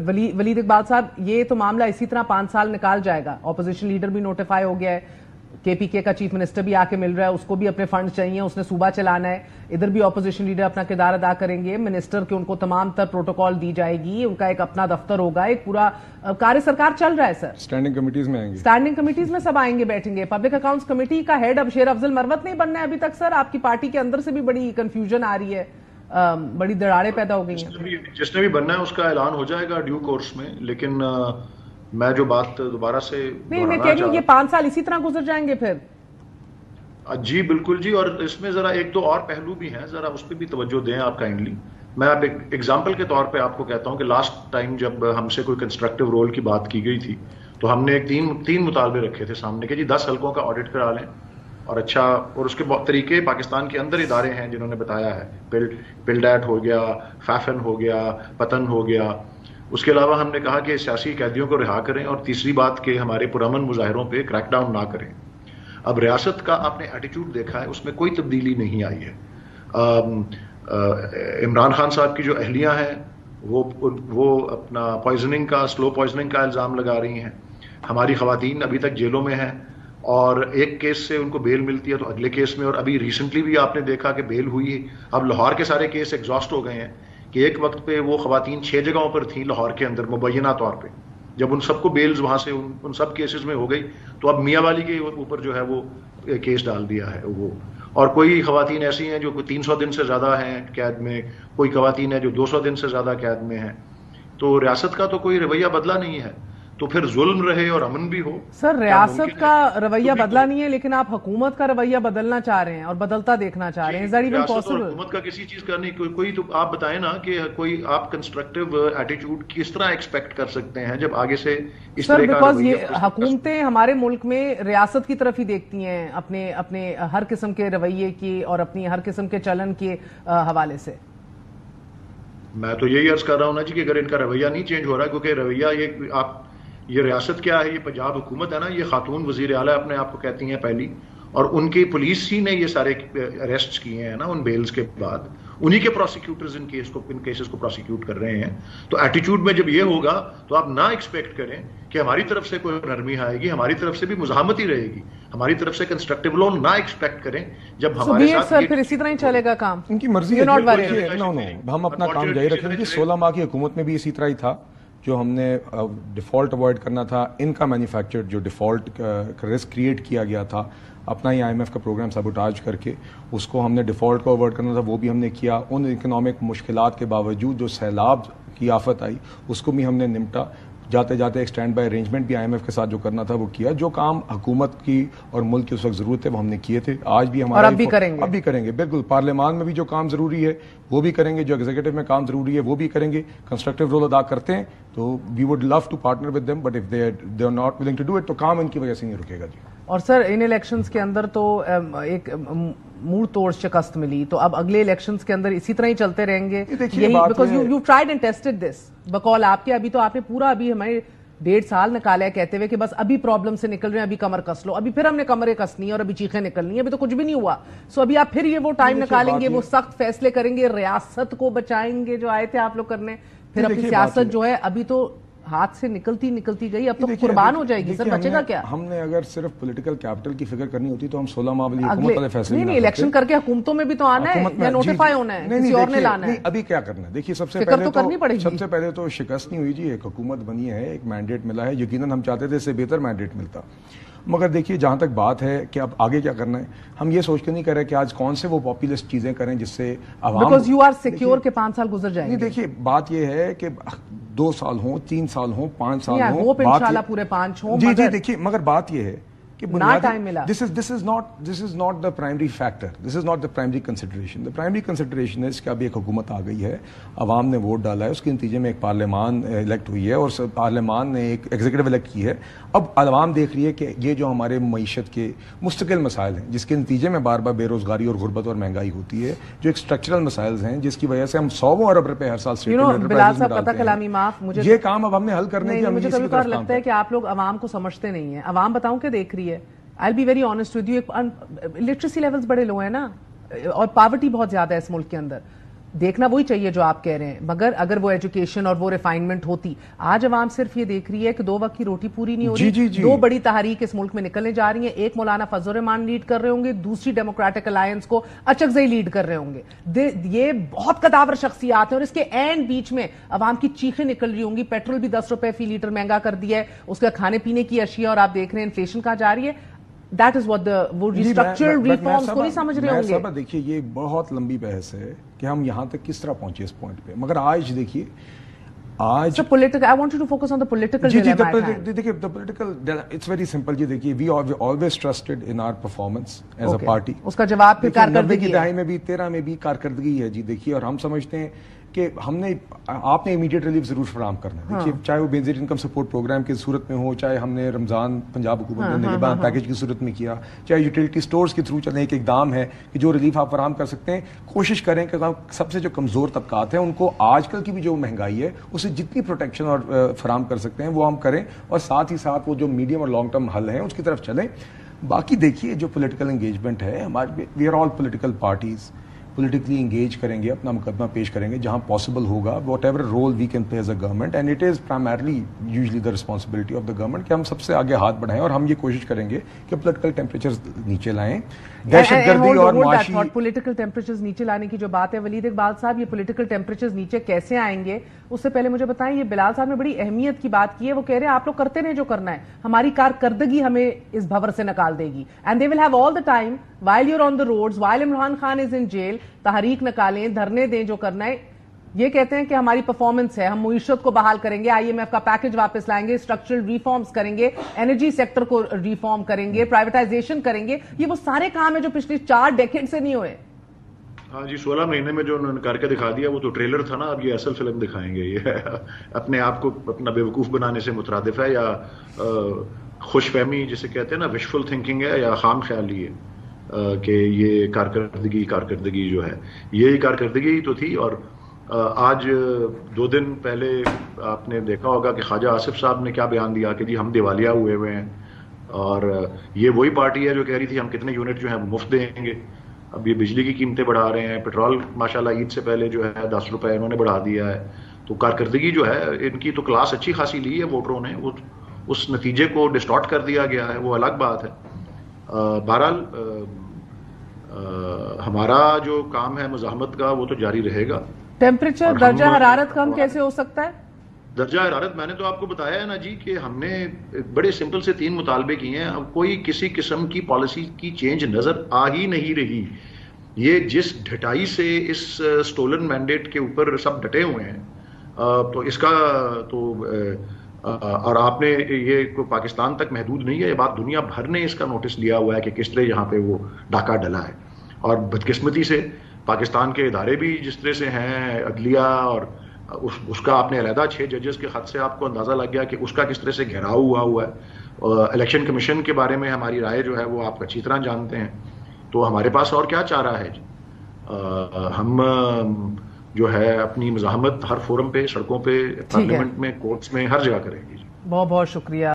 ولید اقبال صاحب، یہ تو معاملہ اسی طرح 5 سال نکال جائے گا. اپوزیشن لیڈر بھی نوٹیفائی ہو گیا ہے, کے پی کے کا چیف منسٹر بھی آ کے مل رہا ہے, اس کو بھی اپنے فنڈ چاہیے, اس نے صوبہ چلانا ہے. ادھر بھی اپوزیشن لیڈر اپنا کردار ادا کریں گے, منسٹر کے ان کو تمام تر پروٹوکال دی جائے گی, ان کا ایک اپنا دفتر ہوگا, ایک پورا کار سرکار چل رہا ہے. سر اسٹینڈنگ کمیٹیز میں آئیں گے, اسٹینڈنگ کمیٹیز میں سب آئیں گے, بیٹھیں گے. پبلک اکاؤنٹس کمیٹی کا ہیڈ اب شیر افضل مروت نہیں بننا ہے ابھی تک. سر آپ کی پارٹی کے اندر سے بھی بڑی کنفیوژن آ رہی ہے, بڑی دراڑیں پیدا ہو گئی ہیں. جس نے بھی بننا ہے اس کا اعلان ہو جائے گا ڈیو کورس میں, لیکن میں جو بات دوبارہ سے نہیں, میں کہہ رہی ہوں یہ 5 سال اسی طرح گزر جائیں گے پھر. جی بالکل جی, اور اس میں ذرا ایک دو اور پہلو بھی ہیں, ذرا اس پہ بھی توجہ دیں آپ کائنڈلی. میں آپ ایک ایگزامپل کے طور پہ آپ کو کہتا ہوں کہ لاسٹ ٹائم جب ہم سے کوئی کنسٹرکٹیو رول کی بات کی گئی تھی تو ہم نے ایک تین مطالبے رکھے تھے سامنے کہ جی 10 حلقوں کا آڈٹ کرا لیں, اور اچھا, اور اس کے طریقے پاکستان کے اندر ادارے ہیں جنہوں نے بتایا ہے, پلڈیٹ ہو گیا, فیفن ہو گیا, پتن ہو گیا. اس کے علاوہ ہم نے کہا کہ سیاسی قیدیوں کو رہا کریں, اور تیسری بات کہ ہمارے پرامن مظاہروں پہ کریک ڈاؤن نہ کریں. اب ریاست کا آپ نے ایٹیٹیوڈ دیکھا ہے, اس میں کوئی تبدیلی نہیں آئی ہے. عمران خان صاحب کی جو اہلیہ ہیں وہ اپنا پوائزننگ کا, سلو پوائزننگ کا الزام لگا رہی ہیں. ہماری خواتین ابھی تک جیلوں میں ہیں, اور ایک کیس سے ان کو بیل ملتی ہے تو اگلے کیس میں, اور ابھی ریسنٹلی بھی آپ نے دیکھا کہ بیل ہوئی ہے. اب لاہور کے سارے کیس ایگزاسٹ ہو گئے ہیں کہ ایک وقت پہ وہ خواتین 6 جگہوں پر تھیں لاہور کے اندر مبینہ طور پہ. جب ان سب کو بیلز وہاں سے ان سب کیسز میں ہو گئی تو اب میاں والی کے اوپر جو ہے وہ کیس ڈال دیا ہے وہ. اور کوئی خواتین ایسی ہیں جو 300 دن سے زیادہ ہیں قید میں, کوئی خواتین ہیں جو 200 دن سے زیادہ قید میں ہیں. تو ریاست کا تو کوئی رویہ بدلا نہیں ہے, تو پھر ظلم رہے اور امن بھی ہو. سر ریاست کا رویہ بدلا نہیں ہے, لیکن آپ حکومت کا رویہ بدلنا چاہ رہے ہیں اور بدلتا دیکھنا چاہ رہے ہیں. حکومت کا کسی چیز کا نہیں, کوئی تو آپ بتائیں نا کہ کوئی آپ کنسٹرکٹیو ایٹیٹیوڈ کس طرح ایکسپیکٹ کر سکتے ہیں جب آگے سے اس طرح کا. بیکاز یہ حکومتیں ہمارے ملک میں ریاست کی طرف ہی دیکھتی ہیں اپنے ہر قسم کے رویے کی اور اپنی ہر قسم کے چلن کے حوالے سے. میں تو یہی عرض کر رہا ہوں نا جی کہ اگر ان کا رویہ نہیں چینج ہو رہا, کیونکہ رویہ یہ ریاست کیا ہے, یہ پنجاب حکومت ہے نا, یہ خاتون وزیر اعلیٰ اپنے آپ کو کہتی ہیں پہلی, اور ان کی پولیس ہی نے یہ سارے اریسٹ کیے ہیں نا ان بیلز کے بعد, انہی کے پروسیکیوٹرز ان کیسز کو پروسیکیوٹ کر رہے ہیں. تو ایٹیٹیوڈ میں جب یہ ہوگا تو آپ نہ ایکسپیکٹ کریں کہ ہماری طرف سے کوئی نرمی آئے گی, ہماری طرف سے بھی مزاحمت ہی رہے گی, ہماری طرف سے کنسٹرکٹیو لون نہ ایکسپیکٹ کریں. جب ہمارے ساتھ پھر اسی طرح ہی چلے گا کام, ان کی مرضی ہے. ہم اپنا کام جاری رکھیں گے. 16 ماہ کی حکومت میں بھی اسی طرح ہی تھا, جو ہم نے ڈیفالٹ اوائڈ کرنا تھا, ان کا مینوفیکچر جو ڈیفالٹ کا رسک کریٹ کیا گیا تھا اپنا ہی آئی ایم ایف کا پروگرام سبوٹاج کر کے, اس کو ہم نے ڈیفالٹ کو اوائڈ کرنا تھا, وہ بھی ہم نے کیا. ان اکنامک مشکلات کے باوجود جو سیلاب کی آفت آئی اس کو بھی ہم نے نمٹا. جاتے جاتے ایک اسٹینڈ بائی ارینجمنٹ بھی آئی ایم ایف کے ساتھ جو کرنا تھا وہ کیا. جو کام حکومت کی اور ملک کی اس وقت ضرورت ہے وہ ہم نے کیے تھے, آج بھی ہمارا, اب بھی کریں گے. بالکل, پارلیمان میں بھی جو کام ضروری ہے وہ بھی کریں گے, جو ایگزیکٹو میں کام ضروری ہے وہ بھی کریں گے. کنسٹرکٹیو رول ادا کرتے ہیں تو we would love to partner with them, but if they are not willing to do it تو کام ان کی وجہ سے نہیں رکے گا. جی. اور سر ان الیکشنز کے اندر تو ایک منہ توڑ شکست ملی, تو اب اگلے الیکشنز کے اندر اسی طرح ہی چلتے رہیں گے یہی, because you tried and tested this بقول آپ کے. ابھی تو آپ نے پورا ابھی ہمارے 1.5 سال نکالا ہے کہتے ہوئے کہ بس ابھی پرابلم سے نکل رہے ہیں, ابھی کمر کس لو, ابھی پھر ہم نے کمریں کسنی ہے اور ابھی چیخیں نکلنی ہے, ابھی تو کچھ بھی نہیں ہوا. سو ابھی آپ پھر یہ وہ ٹائم نکالیں گے, وہ سخت فیصلے کریں گے, ریاست کو بچائیں گے جو آئے تھے آپ لوگ کرنے, پھر اپنی سیاست جو ہے ابھی تو ہاتھ سے نکلتی گئی, اب تو قربان ہو جائے گی. سر بچے گا کیا؟ ہم نے اگر صرف پولیٹیکل کیپٹل کی فکر کرنی ہوتی تو ہم 16 ماہ والی حکومت والے فیصلے نہیں, الیکشن کر کے حکومتوں میں بھی تو آنا ہے یا نوٹیفائی ہونا ہے, کسی اور نے لانا ہے. ابھی کیا کرنا ہے, دیکھیے سب سے پہلے تو شکست نہیں ہوئی جی, ایک حکومت بنی ہے, ایک مینڈیٹ ملا ہے. یقیناً ہم چاہتے تھے اس سے بہتر مینڈیٹ ملتا, مگر دیکھیے جہاں تک بات ہے کہ اب آگے کیا کرنا ہے, ہم یہ سوچ کے نہیں کر رہے کہ آج کون سے وہ پاپولسٹ چیزیں کریں جس سے عوام, بیکاز یو آر سیکیور کہ 5 سال گزر جائیں گے. دیکھیے بات یہ ہے کہ 2 سال ہوں, 3 سال ہوں, 5 سال ہوں, وہ انشاءاللہ پورے 5 ہوں. جی دیکھیے, مگر بات یہ ہے کہ this is not the primary factor, this is not the primary consideration. The primary consideration is کہ اب ایک حکومت آ گئی ہے, عوام نے ووٹ ڈالا ہے, اس کے نتیجے میں ایک پارلیمان الیکٹ ہوئی ہے اور پارلیمان نے ایک ایگزیکٹو الیکٹ کی ہے. اب عوام دیکھ رہی ہے کہ یہ جو ہمارے معیشت کے مستقل مسائل ہیں جس کے نتیجے میں بار بار بے روزگاری اور غربت اور مہنگائی ہوتی ہے, جو ایک اسٹرکچرل مسائل ہیں جس کی وجہ سے ہم 100 ارب روپے ہر سال یہ کام اب ہم نے حل کرنے کی. مجھے کبھی کبھار لگتا ہے کہ آپ لوگ عوام کو سمجھتے نہیں ہیں. عوام بتاؤں کہ دیکھ رہی ہے, I'll be very honest with you, literacy levels بڑے لو ہیں نا, اور پاورٹی بہت زیادہ ہے اس ملک کے اندر. دیکھنا وہی چاہیے جو آپ کہہ رہے ہیں، مگر اگر وہ ایجوکیشن اور وہ ریفائنمنٹ ہوتی. آج عوام صرف یہ دیکھ رہی ہے کہ 2 وقت کی روٹی پوری نہیں ہو رہی. 2 بڑی تحریک اس ملک میں نکلنے جا رہی ہیں. ایک مولانا فضل الرحمان لیڈ کر رہے ہوں گے، دوسری ڈیموکریٹک الائنس کو اچکزئی لیڈ کر رہے ہوں گے. یہ بہت قداور شخصیات ہیں اور اس کے اینڈ بیچ میں عوام کی چیخیں نکل رہی ہوں گی. پیٹرول بھی 10 روپے فی لیٹر مہنگا کر دیا ہے، اس کا کھانے پینے کی اشیاء، اور آپ دیکھ رہے ہیں انفلیشن کہاں جا رہی ہے. That is what وہ ریسٹرکچرل ریفارمز کو نہیں سمجھ رہے ہوں گے. دیکھیے یہ بہت لمبی بحث ہے کہ ہم یہاں تک کس طرح پہنچے اس پوائنٹ پہ، مگر آج دیکھیے آج I want you to focus on the political dilemma. دیکھیے the political it's very simple. جی دیکھیے we always trusted in our performance as a party. اس کا جواب پھر کارکردگی 90 کی دہائی میں بھی 13 میں بھی کارکردگی ہے. جی دیکھیے، اور ہم سمجھتے ہیں کہ آپ نے امیڈیٹ ریلیف ضرور فراہم کرنا ہے. دیکھیے چاہے وہ بینظیر انکم سپورٹ پروگرام کی صورت میں ہو، چاہے ہم نے رمضان پنجاب حکومت نے نگہبان پیکج کی صورت میں کیا، چاہے یوٹیلٹی سٹورز کے تھرو چلیں، ایک اقدام ہے کہ جو ریلیف آپ فراہم کر سکتے ہیں. کوشش کریں کہ سب سے جو کمزور طبقات ہیں ان کو آج کل کی بھی جو مہنگائی ہے اسے جتنی پروٹیکشن اور فراہم کر سکتے ہیں وہ ہم کریں، اور ساتھ ہی ساتھ وہ جو میڈیم اور لانگ ٹرم حل ہیں اس کی طرف چلیں. باقی دیکھیے جو پولیٹیکل انگیجمنٹ ہے ہمارے، we are all political parties, politically engage کریں گے، اپنا مقدمہ پیش کریں گے جہاں پاسبل ہوگا، whatever role we can play as a government, and it is primarily usually the responsibility of the government کہ ہم سب سے آگے ہاتھ بڑھائیں، اور ہم یہ کوشش کریں گے کہ پولیٹیکل ٹیمپریچرز نیچے لائیں. دہشت گردی اور معاشی پولیٹیکل ٹیمپریچرز نیچے لانے کی جو بات ہے ولید اقبال صاحب، یہ پولیٹیکل ٹیمپریچرز نیچے کیسے آئیں گے اس سے پہلے مجھے بتائیں، یہ بلال صاحب نے بڑی اہمیت کی بات کی ہے. وہ کہہ رہے ہیں آپ لوگ کرتے رہیں جو کرنا ہے، ہماری کارکردگی ہمیں اس بھور سے نکال دے گی. And they will have all the time while you're on the roads, while Imran Khan is in jail, تحریک نکالیں، دھرنے دیں، جو کرنا ہے. یہ کہتے ہیں کہ ہماری پرفارمنس ہے، ہم معیشت کو بحال کریں گے، IMF کا پیکج واپس لائیں گے، اسٹرکچرل ریفارمز کریں گے، انرجی سیکٹر کو ریفارم کریں گے، پرائیویٹائزیشن کریں گے. یہ وہ سارے کام ہیں جو پچھلی 4 ڈیکیڈ سے نہیں ہوئے. ہاں جی، 16 مہینے میں جو انہوں نے کر کے دکھا دیا وہ تو ٹریلر تھا نا. اب یہ اصل فلم دکھائیں گے. یہ اپنے آپ کو اپنا بیوقوف بنانے سے مترادف ہے، یا خوش فہمی جسے کہتے ہیں نا، وشفل تھنکنگ ہے، یا خام خیالی ہے کہ یہ کارکردگی جو ہے، یہی کارکردگی تو تھی. اور آج 2 دن پہلے آپ نے دیکھا ہوگا کہ خواجہ آصف صاحب نے کیا بیان دیا کہ جی ہم دیوالیہ ہوئے ہیں، اور یہ وہی پارٹی ہے جو کہہ رہی تھی ہم کتنے یونٹ جو ہیں مفت دیں گے. اب یہ بجلی کی قیمتیں بڑھا رہے ہیں، پیٹرول ماشاءاللہ عید سے پہلے جو ہے 10 روپے انہوں نے بڑھا دیا ہے. تو کارکردگی جو ہے ان کی تو کلاس اچھی خاصی لی ہے ووٹروں نے، وہ اس نتیجے کو ڈسٹارٹ کر دیا گیا ہے، وہ الگ بات ہے. بہرحال ہمارا جو کام ہے مزاحمت کا وہ تو جاری رہے گا. ٹیمپریچر درجہ حرارت کم کیسے ہو سکتا ہے؟ درجہ حرارت میں نے تو آپ کو بتایا ہے نا جی کہ ہم نے بڑے سمپل سے 3 مطالبے کیے ہیں. اب کوئی کسی قسم کی پالیسی کی چینج نظر آ ہی نہیں رہی. یہ جس ڈھٹائی سے اس سٹولن مینڈیٹ کے اوپر سب ڈٹے ہوئے ہیں، تو اس کا تو اور آپ نے یہ پاکستان تک محدود نہیں ہے، یہ بات دنیا بھر نے اس کا نوٹس لیا ہوا ہے کہ کس طرح یہاں پہ وہ ڈاکہ ڈلا ہے. اور بدقسمتی سے پاکستان کے ادارے بھی جس طرح سے ہیں، عدلیہ، اور اس کا آپ نے علیحدہ 6 ججز کے خط سے آپ کو اندازہ لگ گیا کہ اس کا کس طرح سے گھیراؤ ہوا ہے. الیکشن کمیشن کے بارے میں ہماری رائے جو ہے وہ آپ اچھی طرح جانتے ہیں. تو ہمارے پاس اور کیا چارہ ہے جی؟ ہم جو ہے اپنی مزاحمت ہر فورم پہ، سڑکوں پہ، پارلیمنٹ میں، کورٹس میں، ہر جگہ کریں گے. بہت بہت شکریہ.